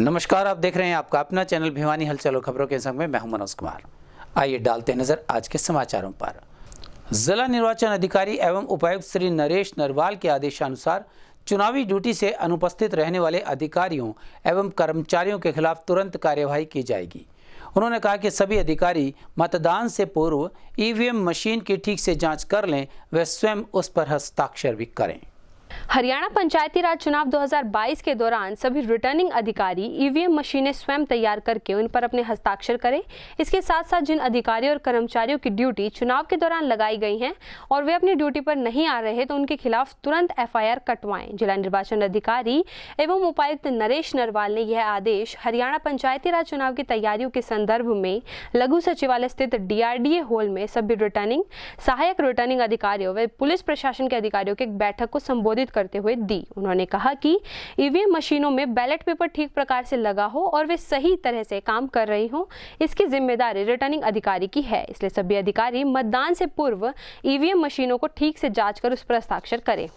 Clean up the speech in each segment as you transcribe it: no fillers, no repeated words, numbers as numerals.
नमस्कार, आप देख रहे हैं आपका अपना चैनल भिवानी हलचल और खबरों के संग में मैं हूं मनोज कुमार। आइए डालते हैं नजर आज के समाचारों पर। जिला निर्वाचन अधिकारी एवं उपायुक्त श्री नरेश नरवाल के आदेशानुसार चुनावी ड्यूटी से अनुपस्थित रहने वाले अधिकारियों एवं कर्मचारियों के खिलाफ तुरंत कार्यवाही की जाएगी। उन्होंने कहा कि सभी अधिकारी मतदान से पूर्व ईवीएम मशीन की ठीक से जांच कर लें व स्वयं उस पर हस्ताक्षर भी करें। हरियाणा पंचायती राज चुनाव 2022 के दौरान सभी रिटर्निंग अधिकारी ईवीएम मशीनें स्वयं तैयार करके उन पर अपने हस्ताक्षर करें। इसके साथ साथ जिन अधिकारियों और कर्मचारियों की ड्यूटी चुनाव के दौरान लगाई गई हैं और वे अपनी ड्यूटी पर नहीं आ रहे तो उनके खिलाफ तुरंत एफआईआर कटवाएं। जिला निर्वाचन अधिकारी एवं उपायुक्त नरेश नरवाल ने यह आदेश हरियाणा पंचायती राज चुनाव की तैयारियों के संदर्भ में लघु सचिवालय स्थित डीआरडीए हॉल में सभी रिटर्निंग, सहायक रिटर्निंग अधिकारियों व पुलिस प्रशासन के अधिकारियों की एक बैठक को संबोधित करते हुए दी। उन्होंने कहा कि ईवीएम मशीनों में बैलेट पेपर ठीक प्रकार से लगा हो और वे सही तरह से काम कर रही हो, इसकी जिम्मेदारी रिटर्निंग अधिकारी की है। इसलिए सभी अधिकारी मतदान से पूर्व ईवीएम मशीनों को ठीक से जांच कर उस पर हस्ताक्षर करें।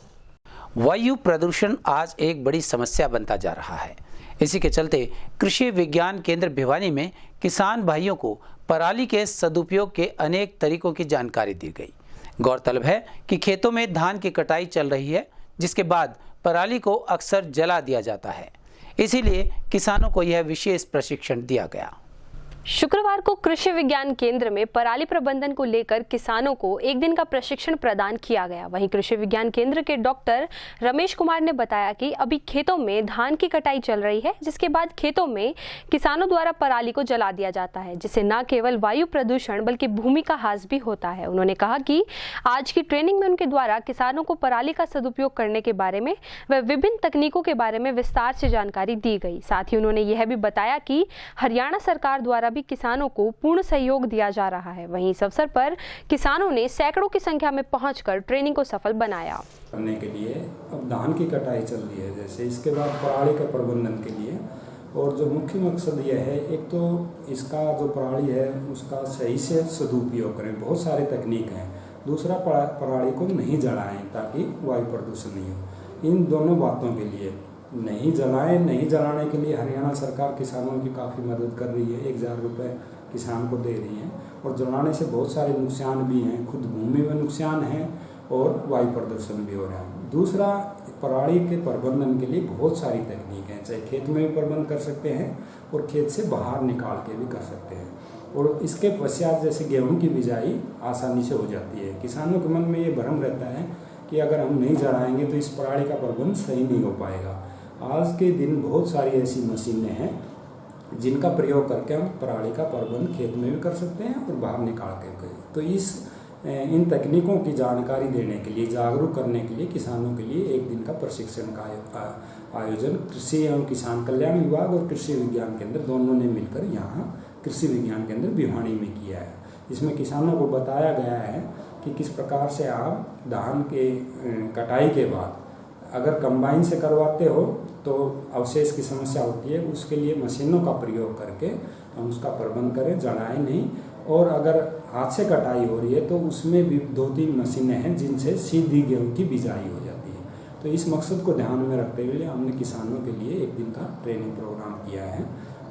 वायु प्रदूषण आज एक बड़ी समस्या बनता जा रहा है। इसी के चलते कृषि विज्ञान केंद्र भिवानी में किसान भाइयों को पराली के सदुपयोग के अनेक तरीकों की जानकारी दी गई। गौरतलब है कि खेतों में धान की कटाई चल रही है, जिसके बाद पराली को अक्सर जला दिया जाता है। इसीलिए किसानों को यह विशेष प्रशिक्षण दिया गया। शुक्रवार को कृषि विज्ञान केंद्र में पराली प्रबंधन को लेकर किसानों को एक दिन का प्रशिक्षण प्रदान किया गया। वहीं कृषि विज्ञान केंद्र के डॉक्टर रमेश कुमार ने बताया कि अभी खेतों में धान की कटाई चल रही है, जिसके बाद खेतों में किसानों द्वारा पराली को जला दिया जाता है, जिससे न केवल वायु प्रदूषण बल्कि भूमि का ह्रास भी होता है। उन्होंने कहा कि आज की ट्रेनिंग में उनके द्वारा किसानों को पराली का सदुपयोग करने के बारे में व विभिन्न तकनीकों के बारे में विस्तार से जानकारी दी गई। साथ ही उन्होंने यह भी बताया कि हरियाणा सरकार द्वारा भी किसानों को पूर्ण सहयोग दिया जा रहा है। वहीं इस अवसर पर किसानों ने सैकड़ों की संख्या में पहुंचकर ट्रेनिंग को सफल बनाया। करने के लिए अब धान की कटाई चल रही है, जैसे इसके बाद पराली के प्रबंधन के लिए, और जो मुख्य मकसद यह है, एक तो इसका जो पराली है उसका सही से सदुपयोग करें, बहुत सारे तकनीक हैं। दूसरा, पराली को नहीं जलाएं ताकि वायु प्रदूषण नहीं हो। इन दोनों बातों के लिए नहीं जलाने के लिए हरियाणा सरकार किसानों की काफ़ी मदद कर रही है। 1000 रुपये किसान को दे रही है, और जलाने से बहुत सारे नुकसान भी हैं, खुद भूमि में नुकसान है और वायु प्रदूषण भी हो रहा है। दूसरा, पराली के प्रबंधन के लिए बहुत सारी तकनीक हैं, चाहे खेत में भी प्रबंध कर सकते हैं और खेत से बाहर निकाल के भी कर सकते हैं। और इसके पश्चात जैसे गेहूँ की बिजाई आसानी से हो जाती है। किसानों के मन में ये भ्रम रहता है कि अगर हम नहीं जलाएंगे तो इस पराली का प्रबंध सही नहीं हो पाएगा। आज के दिन बहुत सारी ऐसी मशीनें हैं जिनका प्रयोग करके हम पराली का प्रबंध खेत में भी कर सकते हैं और बाहर निकाल के करें। तो इन तकनीकों की जानकारी देने के लिए, जागरूक करने के लिए किसानों के लिए एक दिन का प्रशिक्षण का आयोजन कृषि एवं किसान कल्याण विभाग और कृषि विज्ञान केंद्र दोनों ने मिलकर यहाँ कृषि विज्ञान केंद्र भिवानी में किया है। इसमें किसानों को बताया गया है कि किस प्रकार से आप धान के कटाई के बाद अगर कंबाइन से करवाते हो तो अवशेष की समस्या होती है, उसके लिए मशीनों का प्रयोग करके हम उसका प्रबंध करें, जलाएं नहीं। और अगर हाथ से कटाई हो रही है तो उसमें भी 2-3 मशीनें हैं जिनसे सीधी गेहूं की बिजाई हो जाती है। तो इस मकसद को ध्यान में रखते हुए हमने किसानों के लिए एक दिन का ट्रेनिंग प्रोग्राम किया है।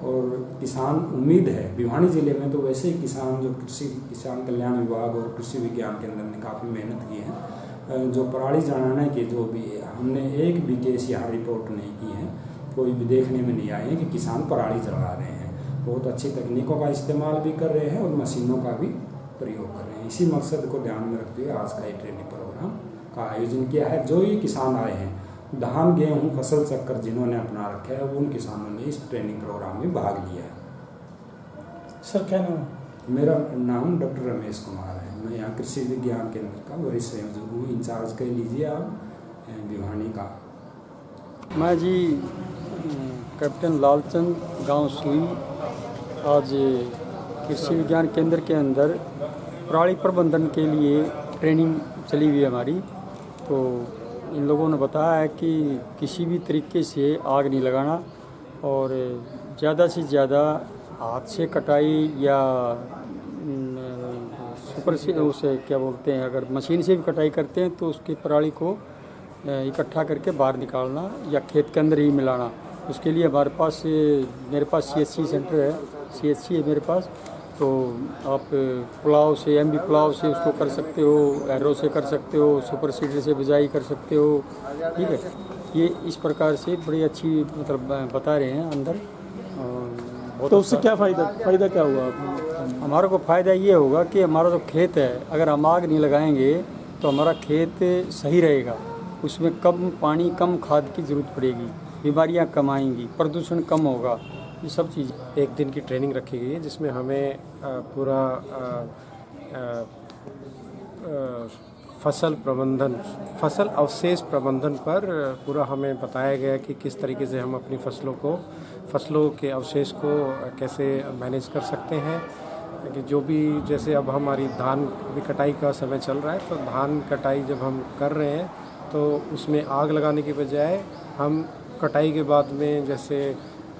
और किसान, उम्मीद है भिवानी जिले में तो वैसे ही किसान, जो कृषि किसान कल्याण विभाग और कृषि विज्ञान केंद्र ने काफ़ी मेहनत की है। जो पराली जलाने के जो भी हमने एक भी केस यहाँ रिपोर्ट नहीं की है, कोई भी देखने में नहीं आए हैं कि किसान पराली जला रहे हैं। बहुत अच्छी तकनीकों का इस्तेमाल भी कर रहे हैं और मशीनों का भी प्रयोग कर रहे हैं। इसी मकसद को ध्यान में रखते हुए आज का ये ट्रेनिंग प्रोग्राम का आयोजन किया है। जो ये किसान आए हैं, धान गेहूँ फसल चक्कर जिन्होंने अपना रखा है, उन किसानों ने इस ट्रेनिंग प्रोग्राम में भाग लिया है। सर, क्या नाम? मेरा नाम डॉक्टर रमेश कुमार है। मैं यहाँ कृषि विज्ञान केंद्र का वरिष्ठ संयोजक हूँ। इंचार्ज कह लीजिए आप भिवानी का। मैं जी कैप्टन लालचंद, गांव सुई। आज कृषि विज्ञान केंद्र के अंदर पराली प्रबंधन के लिए ट्रेनिंग चली हुई है हमारी। तो इन लोगों ने बताया है कि किसी भी तरीके से आग नहीं लगाना और ज़्यादा से ज़्यादा हाथ से कटाई या सुपर से, उसे क्या बोलते हैं, अगर मशीन से भी कटाई करते हैं तो उसकी पराली को इकट्ठा करके बाहर निकालना या खेत के अंदर ही मिलाना। उसके लिए हमारे पास मेरे पास CHC सेंटर है, CHC है मेरे पास। तो आप पुलाव से, MB पुलाव से उसको कर सकते हो, एरो से कर सकते हो, सुपर सीडर से बिजाई कर सकते हो, ठीक है। ये इस प्रकार से बड़ी अच्छी मतलब बता रहे हैं अंदर। बहुत तो उससे अच्छा। क्या फ़ायदा क्या हुआ आपको? हमारा को फ़ायदा ये होगा कि हमारा जो खेत है, अगर हम आग नहीं लगाएंगे तो हमारा खेत सही रहेगा, उसमें कम पानी, कम खाद की ज़रूरत पड़ेगी, बीमारियां कम आएंगी, प्रदूषण कम होगा, ये सब चीज़। एक दिन की ट्रेनिंग रखी गई है जिसमें हमें पूरा फसल प्रबंधन, फसल अवशेष प्रबंधन पर पूरा हमें बताया गया कि किस तरीके से हम अपनी फसलों के अवशेष को कैसे मैनेज कर सकते हैं। कि जो भी, जैसे अब हमारी धान अभी कटाई का समय चल रहा है, तो धान कटाई जब हम कर रहे हैं तो उसमें आग लगाने के बजाय हम कटाई के बाद में जैसे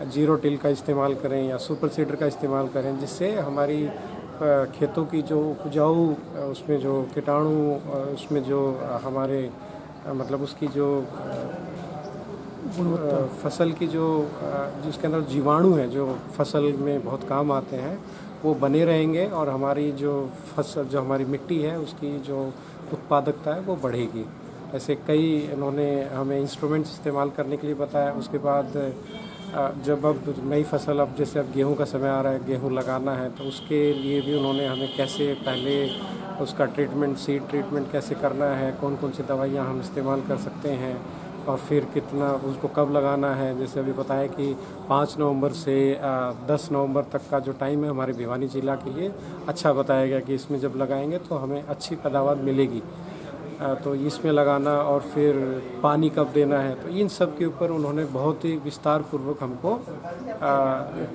जीरो टिल का इस्तेमाल करें या सुपर सीडर का इस्तेमाल करें, जिससे हमारी खेतों की जो उपजाऊ, उसमें जो कीटाणु, उसमें जो हमारे मतलब उसकी जो फसल की जो जिसके अंदर जीवाणु है, जो फसल में बहुत काम आते हैं, वो बने रहेंगे और हमारी जो फसल, जो हमारी मिट्टी है, उसकी जो उत्पादकता है वो बढ़ेगी। ऐसे कई इन्होंने हमें इंस्ट्रूमेंट्स इस्तेमाल करने के लिए बताया। उसके बाद जब अब नई फसल, अब जैसे अब गेहूं का समय आ रहा है, गेहूं लगाना है, तो उसके लिए भी उन्होंने हमें कैसे पहले उसका ट्रीटमेंट, सीड ट्रीटमेंट कैसे करना है, कौन कौन सी दवाइयाँ हम इस्तेमाल कर सकते हैं और फिर कितना उसको कब लगाना है। जैसे अभी बताया कि 5 नवंबर से 10 नवंबर तक का जो टाइम है हमारे भिवानी जिला के लिए अच्छा बताया गया कि इसमें जब लगाएंगे तो हमें अच्छी पैदावार मिलेगी। तो इसमें लगाना और फिर पानी कब देना है, तो इन सब के ऊपर उन्होंने बहुत ही विस्तार पूर्वक हमको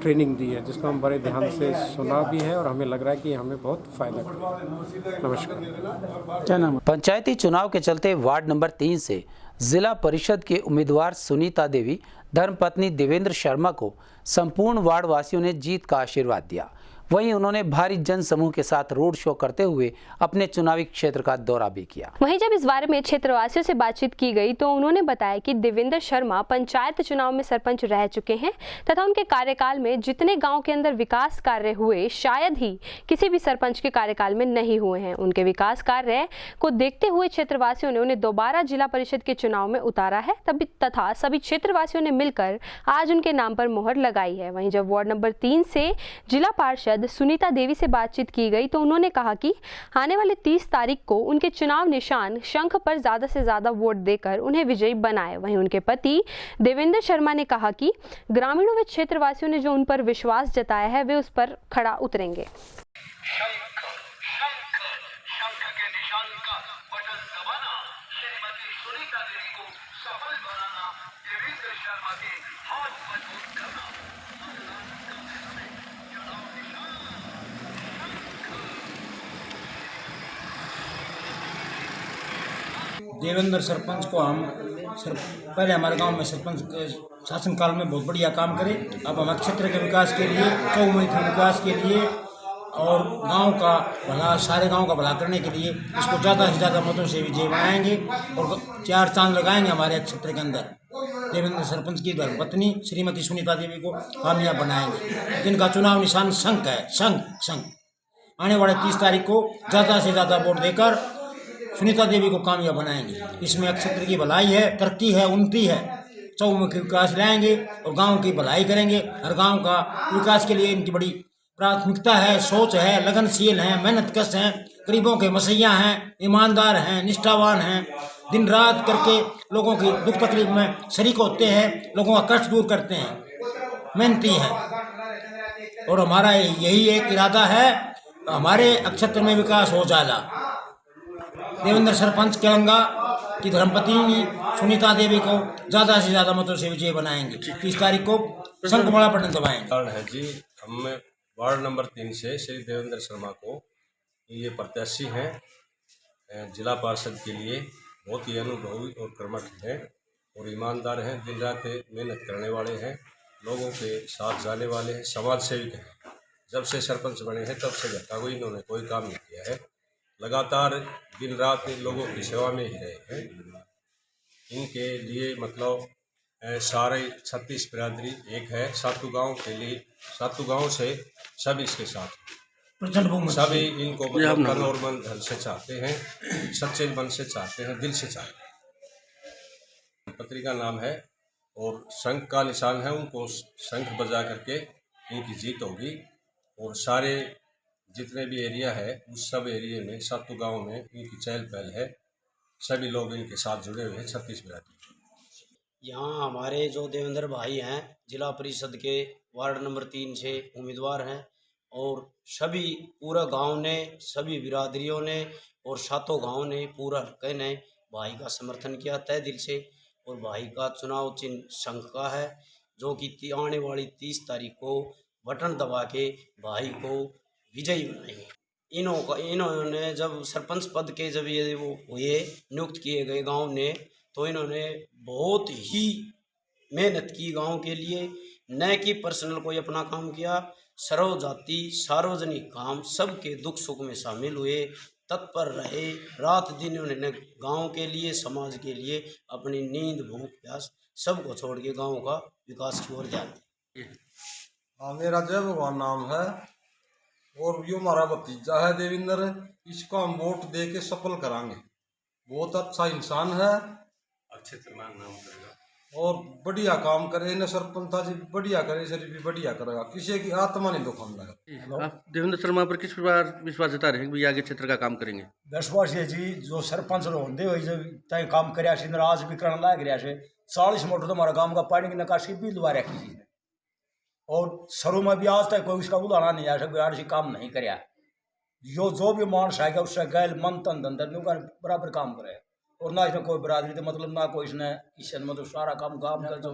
ट्रेनिंग दी है, जिसको हम बड़े ध्यान से सुना भी है और हमें लग रहा है कि हमें बहुत फ़ायदा करेगा। नमस्कार। क्या नाम है? पंचायती चुनाव के चलते वार्ड नंबर 3 से जिला परिषद के उम्मीदवार सुनीता देवी, धर्मपत्नी देवेंद्र शर्मा को संपूर्ण वार्ड वासियों ने जीत का आशीर्वाद दिया। वहीं उन्होंने भारी जन समूह के साथ रोड शो करते हुए अपने चुनावी क्षेत्र का दौरा भी किया। वहीं जब इस बारे में क्षेत्रवासियों से बातचीत की गई तो उन्होंने बताया कि देवेंद्र शर्मा पंचायत चुनाव में सरपंच रह चुके हैं तथा उनके कार्यकाल में जितने गांव के अंदर विकास कार्य हुए शायद ही किसी भी सरपंच के कार्यकाल में नहीं हुए हैं। उनके विकास कार्य को देखते हुए क्षेत्रवासियों ने उन्हें दोबारा जिला परिषद के चुनाव में उतारा है तथा सभी क्षेत्रवासियों ने मिलकर आज उनके नाम पर मोहर लगाई है। वहीं जब वार्ड नंबर 3 से जिला पार्षद सुनीता देवी से बातचीत की गई तो उन्होंने कहा कि आने वाले 30 तारीख को उनके चुनाव निशान शंख पर ज्यादा से ज्यादा वोट देकर उन्हें विजयी बनाए। वहीं उनके पति देवेंद्र शर्मा ने कहा कि ग्रामीणों व क्षेत्रवासियों ने जो उन पर विश्वास जताया है वे उस पर खड़ा उतरेंगे। देवेंद्र सरपंच को हम पहले हमारे गांव में सरपंच के शासनकाल में बहुत बढ़िया काम करे। अब हमारे क्षेत्र के विकास के लिए, चौमुखी विकास के लिए और गांव का भला, सारे गांव का भला करने के लिए इसको ज़्यादा से ज़्यादा मतों से विजय बनाएंगे और 4 चांद लगाएंगे हमारे क्षेत्र के अंदर। देवेंद्र सरपंच की धर्मपत्नी श्रीमती सुनीता देवी को कामयाब बनाएंगे, जिनका चुनाव निशान शंख है। शंख आने वाले 30 तारीख को ज़्यादा से ज़्यादा वोट देकर सुनीता देवी को कामयाब बनाएंगे। इसमें क्षेत्र की भलाई है, तरक्की है, उन्नति है, चौमुखी विकास लाएंगे और गांव की भलाई करेंगे। हर गांव का विकास के लिए इनकी बड़ी प्राथमिकता है, सोच है, लगनशील हैं, मेहनतकश हैं, गरीबों के मसैया हैं, ईमानदार हैं, निष्ठावान हैं, दिन रात करके लोगों की दुख तकलीफ में शरीक होते हैं, लोगों का कष्ट दूर करते हैं, मेहनती हैं। और हमारा यही एक इरादा है, हमारे क्षेत्र में विकास हो जाएगा। देवेंद्र सरपंच केलंगा की धर्मपत्नी सुनीता देवी को ज़्यादा से ज़्यादा मतों से विजय बनाएंगे। 30 तारीख को शंखमाला बटन दबाएंगे। है जी, हम वार्ड नंबर 3 से श्री देवेंद्र शर्मा को ये प्रत्याशी हैं जिला पार्षद के लिए। बहुत ही अनुभवी और कर्मठ हैं और ईमानदार हैं, दिन रात मेहनत करने वाले हैं, लोगों के साथ जाने वाले हैं, समाज सेविक हैं। जब से सरपंच बने हैं तब से घटा कोई इन्होंने कोई काम नहीं किया है, लगातार दिन रात लोगों की सेवा में ही रहे हैं। इनके लिए मतलब सारे 36 बिरादरी एक है। सातू गांव के लिए, सातू गांव से सब इसके साथ सभी इनको मतलब तन और मन धन से चाहते हैं, सच्चे मन से चाहते हैं, दिल से चाहते हैं। पत्रिका नाम है और शंख का निशान है, उनको शंख बजा करके इनकी जीत होगी। और सारे जितने भी एरिया है उस सब एरिया में, सातू गांव में इनकी चहल पहल है। सभी लोग इनके साथ जुड़े हुए हैं। 36 बिरादरी यहाँ हमारे जो देवेंद्र भाई हैं जिला परिषद के वार्ड नंबर 3 से उम्मीदवार हैं और सभी पूरा गांव ने, सभी बिरादरियों ने और सातों गांव ने, पूरा हल्के ने भाई का समर्थन किया तय दिल से। और भाई का चुनाव चिन्ह शंख का है, जो कि आने वाली 30 तारीख को बटन दबा के भाई को विजयी बनाएंगे। इन्होंने जब सरपंच पद के जब ये वो हुए नियुक्त किए गए गांव ने, तो इन्होंने बहुत ही मेहनत की गांव के लिए, न कि पर्सनल कोई अपना काम किया। सर्व जाति सार्वजनिक काम, सबके दुख सुख में शामिल हुए, तत्पर रहे, रात दिन उन्होंने गांव के लिए, समाज के लिए अपनी नींद भूख प्यास सबको छोड़ के गांव का विकास की ओर ध्यान दिया। हाँ, मेरा जय भगवान नाम है और यो हमारा भतीजा है देवेंद्र। इसको हम वोट दे के सफल कराएंगे। बहुत अच्छा इंसान है, अच्छे नाम करेगा और बढ़िया काम करे न। सरपंच जी बढ़िया करे, शरीफ भी बढ़िया करेगा, किसी की आत्मा नहीं दुखाएगा। आप देवेंद्र शर्मा पर किस प्रकार विश्वास जता रहे हैं कि आगे क्षेत्र का काम करेंगे? विश्वास है जी, जो सरपंच होंगे हुए जो तय काम कराया से, आज भी करने लायक रहा से। 40 मोटर तो हमारा गांव का पानी की निकासी भी दोबारा की चीज, और शुरू में भी आज तक कोई उसका उदाहरण नहीं आया, बिहार से काम नहीं कराया। जो भी मानस है उससे गैल मन तन धंधर बराबर काम करे, और ना इसने कोई बरादरी तो मतलब ना कोई इसने इससे मतलब सारा काम गाँव का जो।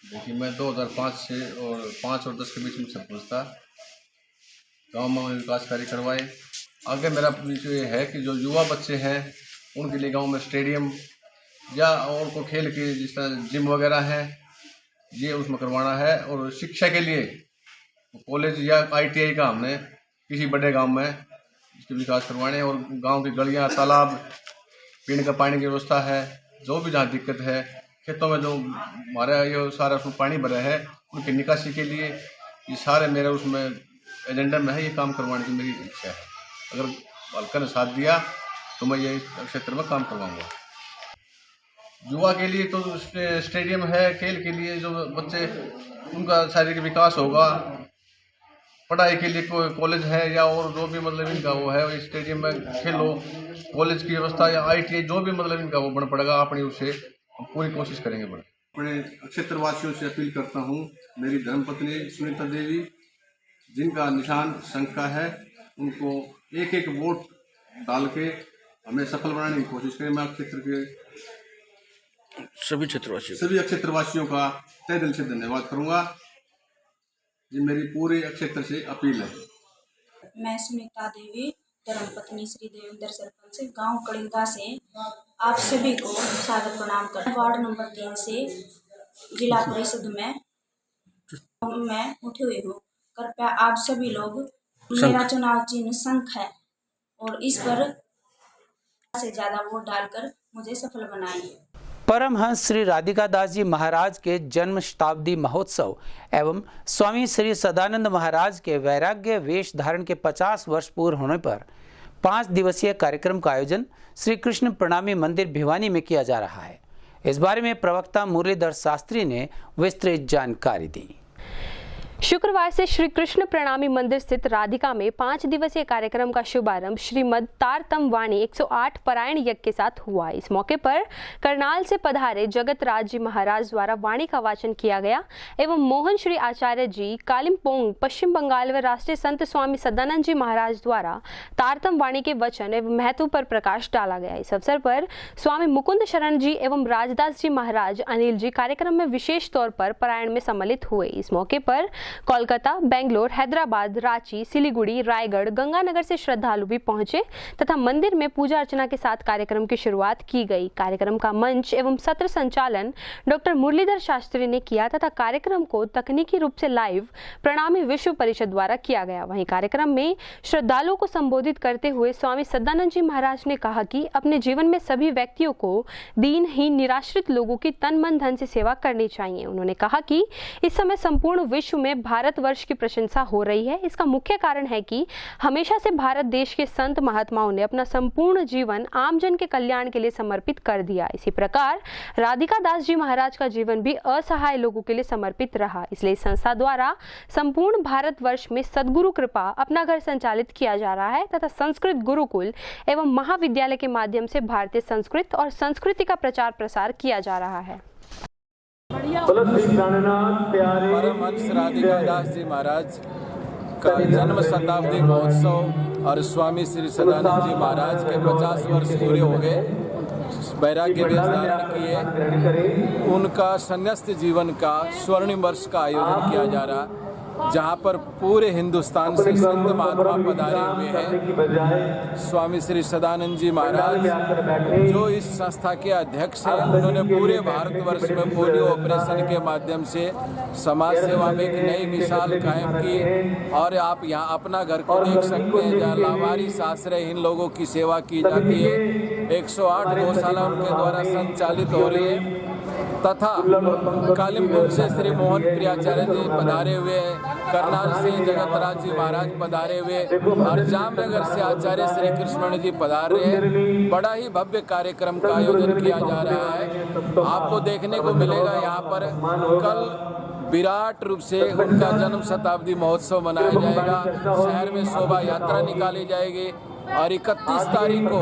देखिए, मैं 2005 से और 5 और 10 के बीच में सरपंच था। गाँव में विकास कार्य करवाए। आगे मेरा विषय ये है कि जो युवा बच्चे हैं उनके लिए गांव में स्टेडियम या और को खेल के जिस तरह जिम वगैरह है, ये उसमें करवाना है। और शिक्षा के लिए कॉलेज या ITI का हमने किसी बड़े गांव में इसके विकास करवाने। और गांव की गलियां, तालाब, पीने का पानी की व्यवस्था है, जो भी जहाँ दिक्कत है, खेतों में जो हमारा ये सारा उसमें पानी भरा है, उनकी निकासी के लिए ये सारे मेरे उसमें एजेंडा में है। ये काम करवाने की मेरी इच्छा है। अगर हल्का ने साथ दिया तो मैं ये क्षेत्र में काम करवाऊँगा। युवा के लिए तो स्टेडियम है, खेल के लिए जो बच्चे उनका शारीरिक विकास होगा। पढ़ाई के लिए कोई कॉलेज है या और जो भी मतलब इनका वो है, स्टेडियम में खेलो, कॉलेज की व्यवस्था या ITI जो भी मतलब इनका वो बन पड़ेगा, अपनी उससे पूरी कोशिश करेंगे। बड़े अपने क्षेत्रवासियों से अपील करता हूँ, मेरी धर्मपत्नी सुनीता देवी जिनका निशान शंख का है, उनको एक एक वोट डाल के हमें सफल बनाने की कोशिश करें। मैं क्षेत्र के सभी क्षेत्रवासियों का तहे दिल से धन्यवाद करूँगा। ये मेरी पूरे क्षेत्र से अपील है। मैं सुनीता देवी, धर्मपत्नी श्री देवेंद्र सरपंच, गांव कड़िंदा से आप सभी को सादर प्रणाम करता हूं। वार्ड नंबर 3 से जिला परिषद में मैं उठी हुई हूँ। कृपया आप सभी लोग, मेरा चुनाव चिन्ह शंख है और इस पर से ज्यादा वोट डालकर मुझे सफल बनाइए। परमहंस श्री राधिका दास जी महाराज के जन्म शताब्दी महोत्सव एवं स्वामी श्री सदानंद महाराज के वैराग्य वेश धारण के 50 वर्ष पूर्ण होने पर 5 दिवसीय कार्यक्रम का आयोजन श्री कृष्ण प्रणामी मंदिर भिवानी में किया जा रहा है। इस बारे में प्रवक्ता मुरलीधर शास्त्री ने विस्तृत जानकारी दी। शुक्रवार से श्री कृष्ण प्रणामी मंदिर स्थित राधिका में 5 दिवसीय कार्यक्रम का शुभारंभ श्रीमद तारतम वाणी 108 पारायण यज्ञ के साथ हुआ। इस मौके पर करनाल से पधारे जगत राज जी महाराज द्वारा वाणी का वाचन किया गया एवं मोहन श्री आचार्य जी कालिम्पोंग पश्चिम बंगाल व राष्ट्रीय संत स्वामी सदानंद जी महाराज द्वारा तारतम वाणी के वचन एवं महत्व पर प्रकाश डाला गया। इस अवसर पर स्वामी मुकुंद शरण जी एवं राजदास जी महाराज अनिल जी कार्यक्रम में विशेष तौर पर पारायण में सम्मिलित हुए। इस मौके पर कोलकाता, बेंगलोर, हैदराबाद, रांची, सिलीगुड़ी, रायगढ़, गंगानगर से श्रद्धालु भी पहुंचे तथा मंदिर में पूजा अर्चना के साथ कार्यक्रम की शुरुआत की गई। कार्यक्रम का मंच एवं सत्र संचालन डॉक्टर मुरलीधर शास्त्री ने किया तथा कार्यक्रम को तकनीकी रूप से लाइव प्रणामी विश्व परिषद द्वारा किया गया। वहीं कार्यक्रम में श्रद्धालुओं को संबोधित करते हुए स्वामी सदानंद जी महाराज ने कहा कि अपने जीवन में सभी व्यक्तियों को दीनहीन निराश्रित लोगों की तन मन धन से सेवा करनी चाहिए। उन्होंने कहा कि इस समय संपूर्ण विश्व में भारतवर्ष की प्रशंसा हो रही है। इसका मुख्य कारण है कि हमेशा से भारत देश के संत महात्माओं ने अपना संपूर्ण जीवन आमजन के कल्याण के लिए समर्पित कर दिया। इसी प्रकार राधिका दास जी महाराज का जीवन भी असहाय लोगों के लिए समर्पित रहा। इसलिए संस्था द्वारा संपूर्ण भारतवर्ष में सद्गुरु कृपा अपना घर संचालित किया जा रहा है तथा संस्कृत गुरुकुल एवं महाविद्यालय के माध्यम से भारतीय संस्कृत और संस्कृति का प्रचार प्रसार किया जा रहा है। परमहंस राधिका दास जी महाराज का जन्म शताब्दी महोत्सव और स्वामी श्री सदानंद जी महाराज के 50 वर्ष पूरे हो गए। वैराग्य वेश धारण किए। उनका संन्यास्त जीवन का स्वर्णिम वर्ष का आयोजन किया जा रहा, जहाँ पर पूरे हिंदुस्तान से संत महात्मा पधारे हुए हैं। स्वामी श्री सदानंद जी महाराज जो इस संस्था के अध्यक्ष हैं, उन्होंने पूरे भारतवर्ष में पोलियो ऑपरेशन के माध्यम से समाज सेवा में एक नई मिसाल कायम की। और आप यहाँ अपना घर को देख सकते हैं, जहाँ लावारिस आश्रयहीन लोगों की सेवा की जाती है। 108 गौशाला उनके द्वारा संचालित हो रही है तथा कालिम्पोंग से श्री मोहन प्रियाचार्य जी पधारे हुए, करनाल से जगतराज जी महाराज पधारे हुए और जामनगर से आचार्य श्री कृष्ण जी पधार रहे हैं। बड़ा ही भव्य कार्यक्रम का आयोजन किया जा रहा है। आपको देखने को मिलेगा यहाँ पर कल विराट रूप से उनका जन्म शताब्दी महोत्सव मनाया जाएगा। शहर में शोभा यात्रा निकाली जाएगी और 31 तारीख को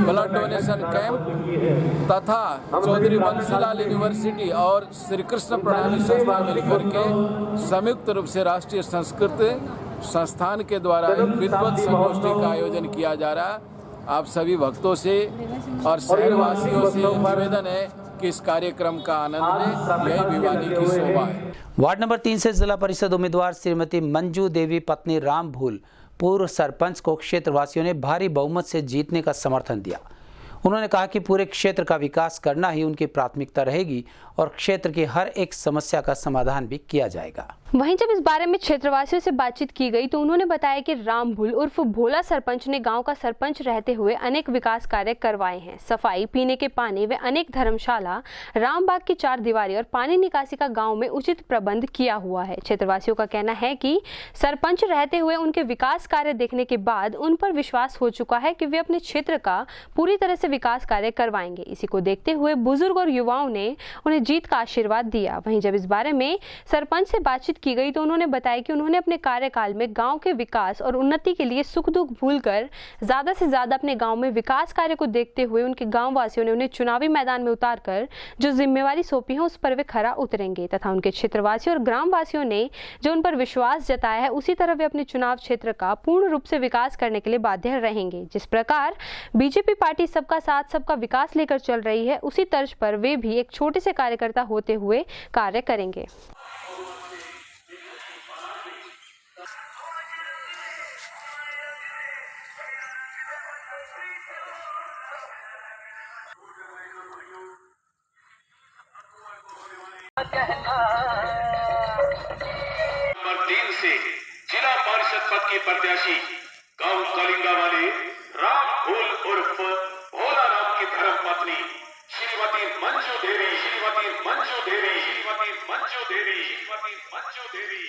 ब्लड डोनेशन कैंप तथा चौधरी बंसीलाल यूनिवर्सिटी और श्री कृष्ण प्रणामी संस्था मिलकर के संयुक्त रूप से राष्ट्रीय संस्कृत संस्थान के द्वारा विद्वत संगोष्ठी का आयोजन किया जा रहा है। आप सभी भक्तों से और शहरवासियों से निवेदन है कि इस कार्यक्रम का आनंद लें। यही भिवानी की शोभा है। वार्ड नंबर 3 से जिला परिषद उम्मीदवार श्रीमती मंजू देवी पत्नी राम भूल पूर्व सरपंच को क्षेत्रवासियों ने भारी बहुमत से जीतने का समर्थन दिया। उन्होंने कहा कि पूरे क्षेत्र का विकास करना ही उनकी प्राथमिकता रहेगी और क्षेत्र की हर एक समस्या का समाधान भी किया जाएगा। वहीं जब इस बारे में क्षेत्रवासियों से बातचीत की गई तो उन्होंने बताया कि राम भूल उर्फ भोला सरपंच ने गांव का सरपंच रहते हुए अनेक विकास कार्य करवाए हैं। सफाई, पीने के पानी व अनेक धर्मशाला, रामबाग की 4 दीवारी और पानी निकासी का गांव में उचित प्रबंध किया हुआ है। क्षेत्रवासियों का कहना है कि सरपंच रहते हुए उनके विकास कार्य देखने के बाद उन पर विश्वास हो चुका है कि वे अपने क्षेत्र का पूरी तरह से विकास कार्य करवाएंगे। इसी को देखते हुए बुजुर्ग और युवाओं ने उन्हें जीत का आशीर्वाद दिया। वहीं जब इस बारे में सरपंच से बातचीत की गई तो उन्होंने बताया कि उन्होंने अपने कार्यकाल में गांव के विकास और उन्नति के लिए सुख दुख भूलकर ज्यादा से ज्यादा अपने गांव में विकास कार्य को देखते हुए उनके गांव वासियों ने उन्हें चुनावी मैदान में उतारकर जो जिम्मेवारी सौंपी है उस पर वे खरा उतरेंगे तथा उनके क्षेत्रवासियों और ग्रामवासियों ने जो उन पर विश्वास जताया है उसी तरह वे अपने चुनाव क्षेत्र का पूर्ण रूप से विकास करने के लिए बाध्य रहेंगे। जिस प्रकार बीजेपी पार्टी सबका साथ सबका विकास लेकर चल रही है उसी तर्ज पर वे भी एक छोटे से कार्यकर्ता होते हुए कार्य करेंगे। नंबर 3 से जिला पार्षद पद की प्रत्याशी गांव कलिंगा वाले राम भूल उर्फ भोला राम की धर्मपत्नी श्रीमती मंजू देवी, श्रीमती मंजू देवी, श्रीमती मंजू देवी, श्रीमती मंजू देवी।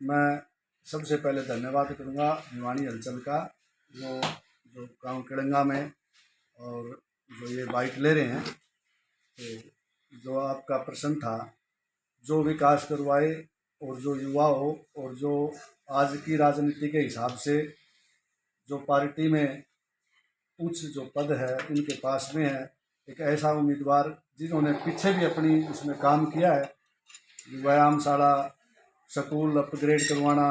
मैं सबसे पहले धन्यवाद करूंगा भिवानी हलचल का, वो जो गांव कलिंगा में और जो ये बाइट ले रहे हैं, तो जो आपका प्रश्न था, जो विकास करवाए और जो युवा हो और जो आज की राजनीति के हिसाब से जो पार्टी में उच्च जो पद है उनके पास में है, एक ऐसा उम्मीदवार जिन्होंने पीछे भी अपनी उसमें काम किया है, व्यायामशाला, स्कूल अपग्रेड करवाना,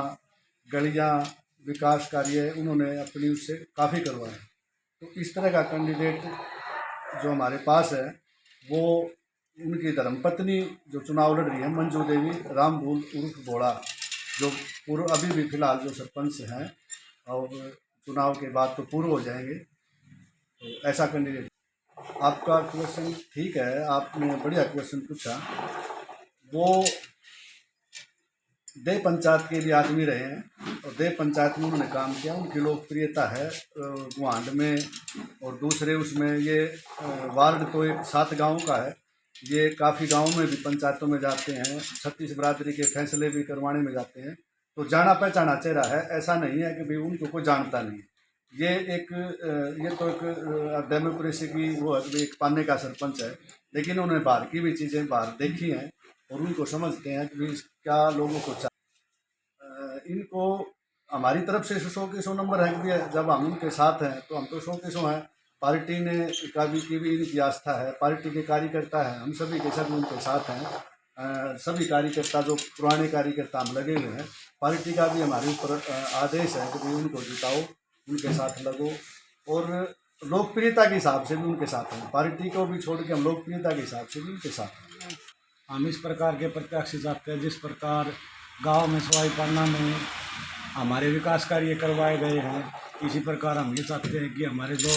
गलियाँ विकास कार्य उन्होंने अपनी उससे काफ़ी करवाया। तो इस तरह का कैंडिडेट जो हमारे पास है वो उनकी धर्मपत्नी जो चुनाव लड़ रही है मंजू देवी रामभूल उर्फ भोला, जो पूर्व अभी भी फिलहाल जो सरपंच हैं और चुनाव के बाद तो पूर्व हो जाएंगे। तो ऐसा कैंडिडेट। आपका क्वेश्चन ठीक है, आपने बढ़िया क्वेश्चन पूछा। वो देव पंचायत के लिए आदमी रहे हैं और देव पंचायत में उन्होंने काम किया, उनकी लोकप्रियता है गुआंड में। और दूसरे उसमें ये वार्ड तो एक 7 गाँव का है, ये काफ़ी गाँव में भी पंचायतों में जाते हैं, 36 बिरादरी के फैसले भी करवाने में जाते हैं। तो जाना पहचाना चेहरा है, ऐसा नहीं है कि भाई उनको कोई जानता नहीं। ये तो एक डेमोक्रेसी की वो है, एक पाने का सरपंच है, लेकिन उन्होंने बाहर की भी चीज़ें बाहर देखी हैं और उनको समझते हैं कि क्या लोगों को चाहिए। इनको हमारी तरफ से 100 के 100 नंबर है कि जब हम उनके साथ हैं तो हम तो 100 के 100 हैं। पार्टी ने की भी इनकी आस्था है, पार्टी के कार्यकर्ता हैं, हम सभी के सभी उनके साथ हैं। सभी कार्यकर्ता जो पुराने कार्यकर्ता हम लगे हुए हैं, पार्टी का भी हमारे ऊपर आदेश है कि भाई उनको जिताओ, उनके साथ लगो। और लोकप्रियता के हिसाब से भी उनके साथ हैं, पार्टी को भी छोड़ के हम लोकप्रियता के हिसाब से भी उनके साथ हैं। हम इस प्रकार के प्रत्याशी चाहते हैं जिस प्रकार गांव में सवाई पालना में हमारे विकास कार्य करवाए गए हैं, इसी प्रकार हम ये चाहते हैं कि हमारे जो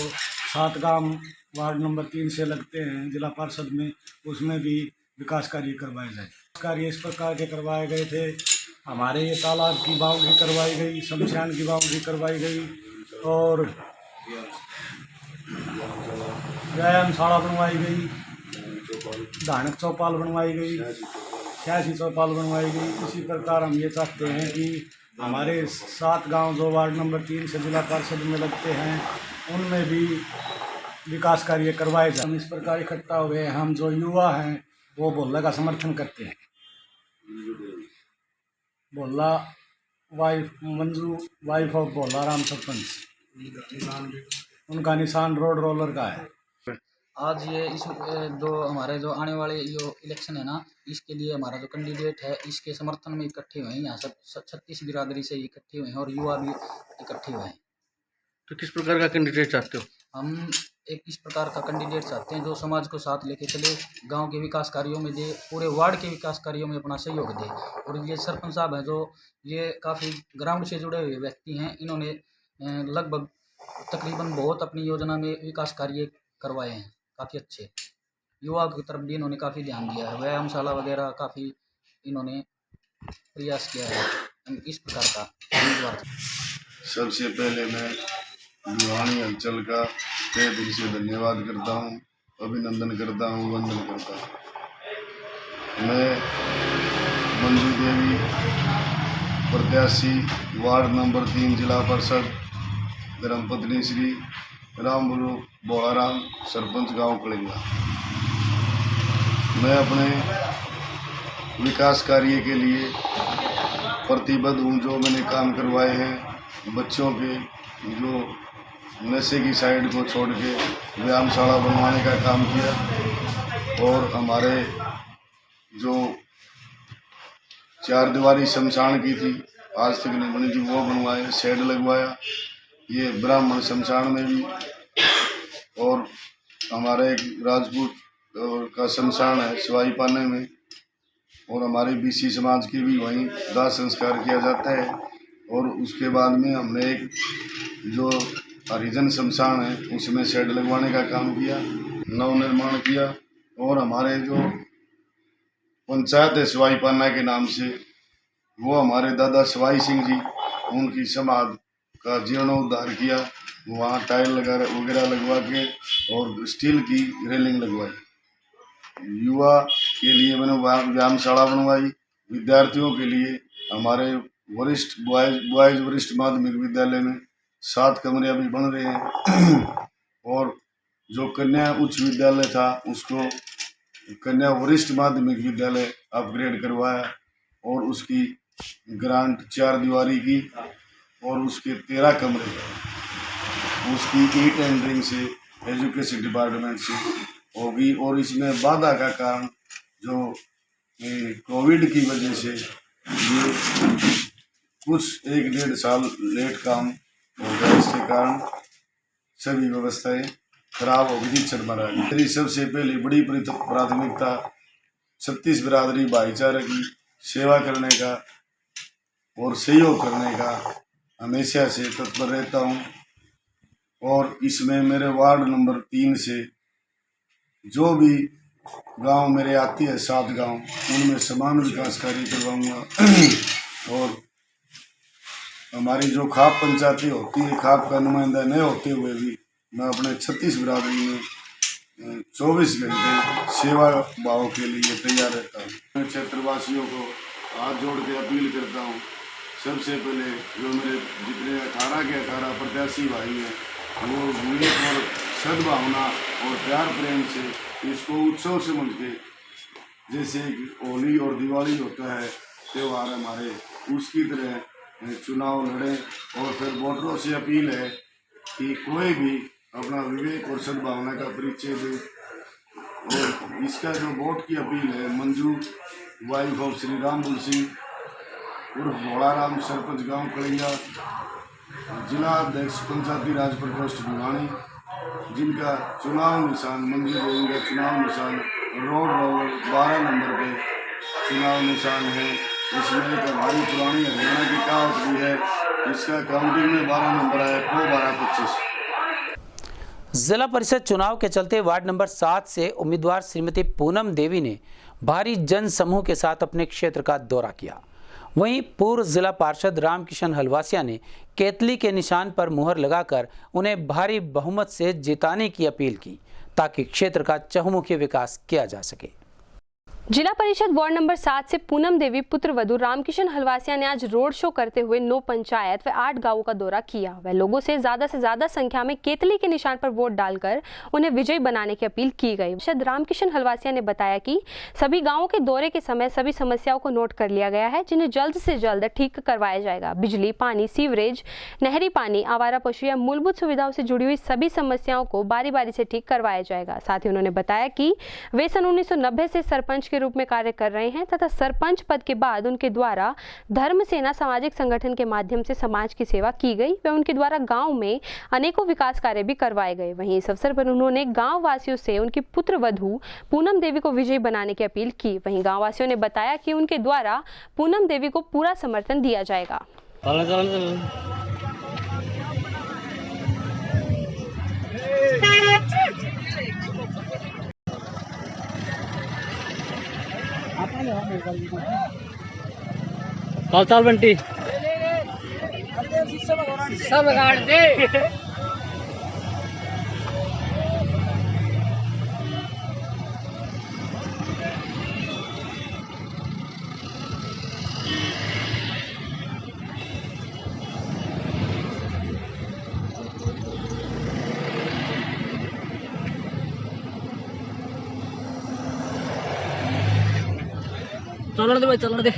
7 गांव वार्ड नंबर 3 से लगते हैं जिला पार्षद में, उसमें भी विकास कार्य करवाए जाए। कार्य इस प्रकार के करवाए गए थे, हमारे ये तालाब की बाउंड्री करवाई गई, शमशान की बाउंड्री करवाई गई और व्यायामशाला बनवाई गई, धानक चौपाल बनवाई गई, 86 चौपाल बनवाई गई। इसी प्रकार हम ये चाहते हैं कि हमारे 7 गांव जो वार्ड नंबर 3 से जिला पार्षद में लगते हैं उनमें भी विकास कार्य करवाए जाए। हम इस प्रकार इकट्ठा हुए, हम जो युवा हैं वो भोला का समर्थन करते हैं। भोला मंजू वाइफ ऑफ भोला राम सरपंच, उनका निशान रोड रोलर का है। आज ये इस जो हमारे जो आने वाले जो इलेक्शन है ना, इसके लिए हमारा जो कैंडिडेट है इसके समर्थन में इकट्ठे हुए हैं। यहाँ सब 36 बिरादरी से इकट्ठे हुए हैं और युवा भी इकट्ठे हुए हैं। तो किस प्रकार का कैंडिडेट चाहते हो? हम एक इस प्रकार का कैंडिडेट चाहते हैं जो समाज को साथ लेके चले, गांव के विकास कार्यों में दे, पूरे वार्ड के विकास कार्यों में अपना सहयोग दे। और ये सरपंच साहब हैं जो ये काफ़ी ग्राउंड से जुड़े हुए व्यक्ति हैं, इन्होंने लगभग तकरीबन बहुत अपनी योजना में विकास कार्य करवाए हैं, काफ़ी अच्छे। युवा की तरफ भी इन्होंने काफ़ी ध्यान दिया है, व्यायामशाला वगैरह काफ़ी इन्होंने प्रयास किया है। इस प्रकार का उम्मीदवार। सबसे पहले मैं भिवानी अंचल का तहे दिल से धन्यवाद करता हूँ, अभिनंदन करता हूँ, वंदन करता हूँ। मैं मंजू देवी प्रत्याशी वार्ड नंबर 3 जिला परिषद धर्मपत्नी श्री रामभूल बोहाराम सरपंच गांव कलिंगा। मैं अपने विकास कार्य के लिए प्रतिबद्ध हूँ। जो मैंने काम करवाए हैं, बच्चों के जो नशे की साइड को छोड़ के व्यायामशाला बनवाने का काम किया और हमारे जो 4 दीवारी शमशान की थी आज तक नहीं बनी थी वो बनवाए, शेड लगवाया। ये ब्राह्मण शमशान में भी, और हमारा एक राजपूत का शमशान है सवाई पाने में, और हमारे बीसी समाज के भी वहीं दाह संस्कार किया जाता है। और उसके बाद में हमने एक जो हरिजन शमशान है उसमें शेड लगवाने का काम किया, नवनिर्माण किया। और हमारे जो पंचायत है सवाई पाना के नाम से, वो हमारे दादा सवाई सिंह जी, उनकी समाधि का जीर्णोद्धार किया, वहाँ टाइल वगैरह लगवा के और स्टील की रेलिंग लगवाई। युवा के लिए मैंने व्यायामशाला बनवाई। विद्यार्थियों के लिए हमारे वरिष्ठ बॉयज वरिष्ठ माध्यमिक विद्यालय में 7 कमरे अभी बन रहे हैं। और जो कन्या उच्च विद्यालय था उसको कन्या वरिष्ठ माध्यमिक विद्यालय अपग्रेड करवाया और उसकी ग्रांट 4 दीवारी की और उसके 13 कमरे उसकी ई टेंडरिंग से एजुकेशन डिपार्टमेंट से होगी। और इसमें बाधा का कारण जो कोविड की वजह से ये कुछ 1-1.5 साल लेट काम हो गया, इसके कारण सभी व्यवस्थाएं खराब हो गई, चरमरा गई। मेरी सबसे पहली बड़ी प्राथमिकता 36 बिरादरी भाईचारे की सेवा करने का और सहयोग करने का हमेशा से तत्पर रहता हूँ। और इसमें मेरे वार्ड नंबर 3 से जो भी गांव मेरे आते हैं 7 गांव, उनमें समान विकास कार्य करवाऊंगा। और हमारी जो खाप पंचायतें होती है, खाप का नुमाइंदा न होते हुए भी मैं अपने 36 बिरादरी में 24 घंटे सेवा भाव के लिए तैयार रहता हूँ। मैं क्षेत्रवासियों को हाथ जोड़ के अपील करता हूँ, सबसे पहले जो मेरे जितने 18 के 18 प्रत्याशी भाई हैं, वो विवेक और सद्भावना और प्यार प्रेम से इसको उत्सव समझ के, जैसे होली और दिवाली होता है त्यौहार हमारे, उसकी तरह चुनाव लड़ें। और फिर वोटरों से अपील है कि कोई भी अपना विवेक और सद्भावना का परिचय दे। और इसका जो वोट की अपील है, Manju wife of Shri Ram bull Singh उर्फ भोलाराम, सरपंच गांव कलिंगा, जिला अध्यक्ष पंचायती राज प्रकोष्ठ भिवानी, जिनका चुनाव निशान मंजू देवी का चुनाव निशान रोड रोलर 12 नंबर पे चुनाव निशान है। इसमें एक हमारी पुरानी हरियाणा की कहावत भी है, इसका काउंटिंग में 12 नंबर है, 12-25। जिला परिषद चुनाव के चलते वार्ड नंबर 7 से उम्मीदवार श्रीमती पूनम देवी ने भारी जन समूह के साथ अपने क्षेत्र का दौरा किया। वहीं पूर्व जिला पार्षद रामकिशन हलवासिया ने केतली के निशान पर मुहर लगाकर उन्हें भारी बहुमत से जिताने की अपील की, ताकि क्षेत्र का चहुमुखी विकास किया जा सके। जिला परिषद वार्ड नंबर 7 से पूनम देवी पुत्रवधू रामकिशन हलवासिया ने आज रोड शो करते हुए 9 पंचायत व 8 गांवों का दौरा किया। वह लोगों से ज्यादा संख्या में केतली के निशान पर वोट डालकर उन्हें विजयी बनाने की अपील की गई। पार्षद रामकिशन हलवासिया ने बताया कि सभी गांवों के दौरे के समय सभी समस्याओं को नोट कर लिया गया है, जिन्हें जल्द से जल्द ठीक करवाया जाएगा। बिजली, पानी, सीवरेज, नहरी पानी, आवारा पशु या मूलभूत सुविधाओं से जुड़ी हुई सभी समस्याओं को बारी बारी से ठीक करवाया जाएगा। साथ ही उन्होंने बताया कि वे सन 1990 से सरपंच के रूप में कार्य कर रहे हैं तथा सरपंच पद के बाद उनके द्वारा धर्म सेना सामाजिक संगठन के माध्यम से समाज की सेवा की गई व उनके द्वारा गांव में अनेकों विकास कार्य भी करवाए गए। वहीं इस अवसर पर उन्होंने गांव वासियों से उनकी पुत्रवधू पूनम देवी को विजयी बनाने की अपील की। वहीं गांव वासियों ने बताया कि उनके द्वारा पूनम देवी को पूरा समर्थन दिया जाएगा। चाल बंटी सब गाड़ दे। चलने दे भाई, चलने दे।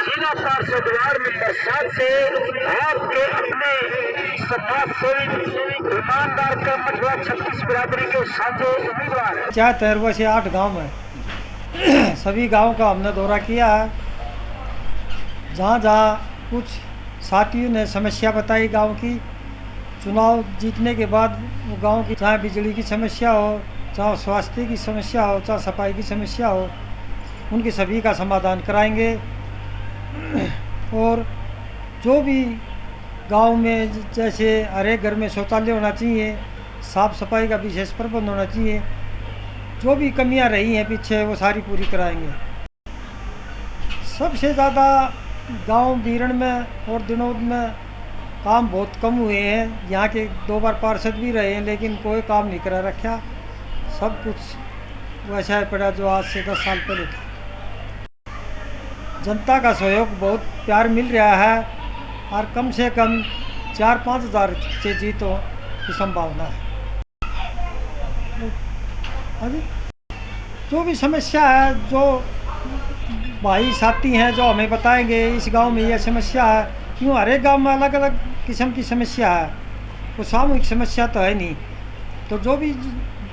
जिला पार्षद वार्ड नंबर 7 से आपके अपने समाज सेवी ईमानदार का मठवा 36 बिरादरी के साझे उम्मीदवार चाहे 13 से 8 गांव में सभी गांव का हमने दौरा किया है। जहाँ जहाँ कुछ साथियों ने समस्या बताई गांव की, चुनाव जीतने के बाद वो गांव की चाहे बिजली की समस्या हो, चाहे स्वास्थ्य की समस्या हो, चाहे सफाई की समस्या हो, उनके सभी का समाधान कराएंगे। और जो भी गांव में जैसे हर एक घर में शौचालय होना चाहिए, साफ़ सफाई का विशेष प्रबंध होना चाहिए, जो भी कमियां रही हैं पीछे वो सारी पूरी कराएंगे। सबसे ज़्यादा गांव बीरण में और दिनोद में काम बहुत कम हुए हैं। यहाँ के 2 बार पार्षद भी रहे हैं लेकिन कोई काम नहीं करा रखा, सब कुछ वैसा ही पड़ा जो आज से 10 साल पहले था। जनता का सहयोग बहुत प्यार मिल रहा है और कम से कम 4-5 हज़ार से जीतो की संभावना है। हाँ जी, जो भी समस्या है, जो भाई साथी हैं जो हमें बताएंगे इस गांव में यह समस्या है, क्यों हर एक गांव में अलग अलग किस्म की समस्या है, वो सामूहिक समस्या तो है नहीं। तो जो भी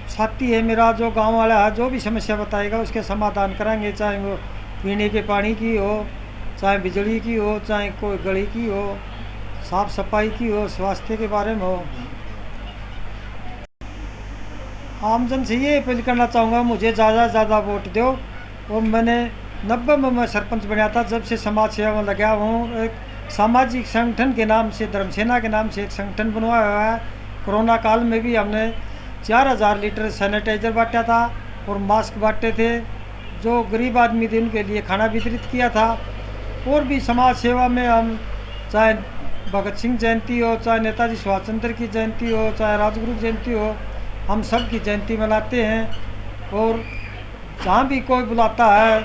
साथी है मेरा, जो गांव वाला है, जो भी समस्या बताएगा उसके समाधान कराएंगे, चाहे वो पीने के पानी की हो, चाहे बिजली की हो, चाहे कोई गली की हो, साफ सफाई की हो, स्वास्थ्य के बारे में हो। आमजन से ये अपील करना चाहूँगा, मुझे ज़्यादा से ज़्यादा वोट दो। और मैंने 90 में मैं सरपंच बना था, जब से समाज सेवा में लगा हूँ। एक सामाजिक संगठन के नाम से, धर्म सेना के नाम से एक संगठन बनवाया हुआ है। कोरोना काल में भी हमने 4000 लीटर सैनिटाइज़र बांटा था और मास्क बांटे थे, जो गरीब आदमी थे उनके लिए खाना वितरित किया था। और भी समाज सेवा में हम, चाहे भगत सिंह जयंती हो, चाहे नेताजी सुभाष चंद्र की जयंती हो, चाहे राजगुरु जयंती हो, हम सब की जयंती मनाते हैं। और जहाँ भी कोई बुलाता है,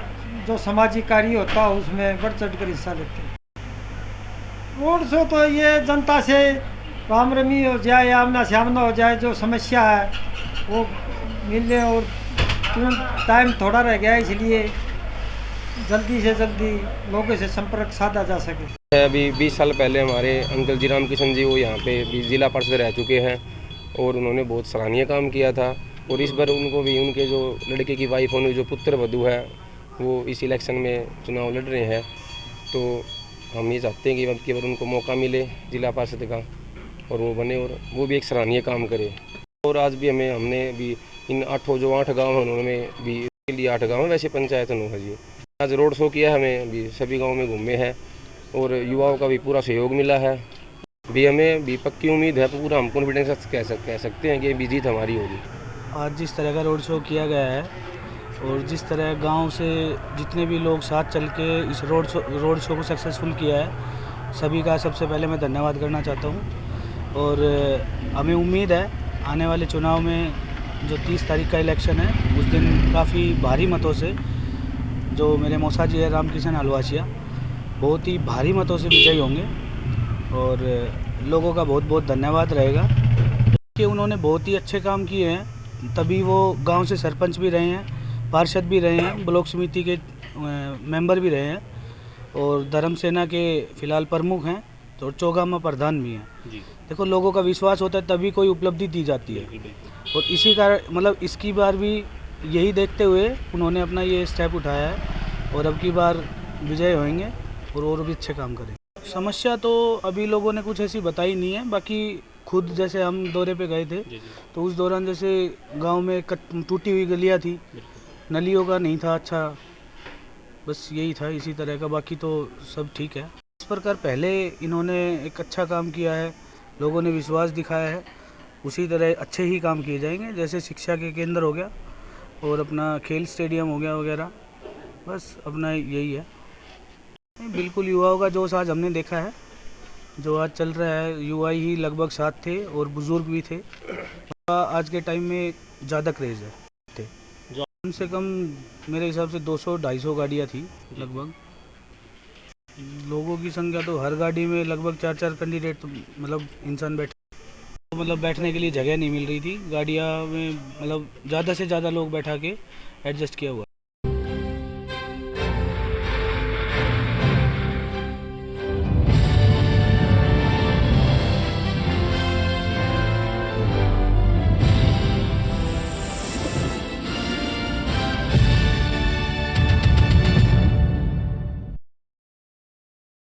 जो सामाजिक कार्य होता है उसमें बढ़ चढ़ कर हिस्सा लेते हैं। रोड शो तो ये जनता से राम रमी हो जाए, आमना सामना हो जाए, जो समस्या है वो मिले। और तुरंत टाइम थोड़ा रह गया, इसलिए जल्दी से जल्दी लोगों से संपर्क साधा जा सके। अभी 20 साल पहले हमारे अंकल जी राम किशन जी वो यहाँ पे भी जिला पार्षद रह चुके हैं और उन्होंने बहुत सराहनीय काम किया था। और इस बार उनको भी, उनके जो लड़के की वाइफ होने जो पुत्र वधू है वो इस इलेक्शन में चुनाव लड़ रहे हैं। तो हम ये चाहते हैं कि अब की बार उनको मौका मिले जिला पार्षद का और वो बने और वो भी एक सराहनीय काम करे। और आज भी हमने भी इन 8 गाँव हैं उन्होंने भी के लिए 8 गाँव वैसे पंचायत है जी। आज रोड शो किया, हमें भी सभी गाँव में घूमे हैं और युवाओं का भी पूरा सहयोग मिला है। भी हमें भी पक्की उम्मीद है, पूरा हम कॉन्फिडेंस कह सकते हैं कि ये जीत हमारी होगी। आज जिस तरह का रोड शो किया गया है और जिस तरह गांव से जितने भी लोग साथ चल के इस रोड शो को सक्सेसफुल किया है, सभी का सबसे पहले मैं धन्यवाद करना चाहता हूं। और हमें उम्मीद है आने वाले चुनाव में जो 30 तारीख का इलेक्शन है, उस दिन काफ़ी भारी मतों से जो मेरे मौसा जी है रामकिशन हलवासिया, बहुत ही भारी मतों से विजयी होंगे। और लोगों का बहुत बहुत धन्यवाद रहेगा कि उन्होंने बहुत ही अच्छे काम किए हैं, तभी वो गांव से सरपंच भी रहे हैं, पार्षद भी रहे हैं, ब्लॉक समिति के मेंबर भी रहे हैं और धर्म सेना के फिलहाल प्रमुख हैं, तो चौगामा प्रधान भी हैं। देखो, लोगों का विश्वास होता है तभी कोई उपलब्धि दी जाती है। और इसी कारण मतलब इसकी बार भी यही देखते हुए उन्होंने अपना ये स्टेप उठाया है और अब की बार विजय होंगे और भी अच्छे काम करेंगे। समस्या तो अभी लोगों ने कुछ ऐसी बताई नहीं है, बाकी खुद जैसे हम दौरे पे गए थे तो उस दौरान जैसे गांव में टूटी हुई गलियां थी, नलियों का नहीं था अच्छा, बस यही था इसी तरह का, बाकी तो सब ठीक है। इस प्रकार पहले इन्होंने एक अच्छा काम किया है, लोगों ने विश्वास दिखाया है, उसी तरह अच्छे ही काम किए जाएंगे। जैसे शिक्षा के केंद्र हो गया और अपना खेल स्टेडियम हो गया वगैरह, बस अपना यही है। बिल्कुल युवाओं का जोश आज हमने देखा है, जो आज चल रहा है, युवा ही लगभग साथ थे और बुजुर्ग भी थे। आज के टाइम में ज़्यादा क्रेज़ है। कम से कम मेरे हिसाब से 200-250 गाड़ियाँ थी लगभग। लोगों की संख्या तो हर गाड़ी में लगभग 4-4 कैंडिडेट, तो मतलब इंसान बैठे, मतलब बैठने के लिए जगह नहीं मिल रही थी गाड़ियाँ में, मतलब ज़्यादा से ज़्यादा लोग बैठा के एडजस्ट किया हुआ।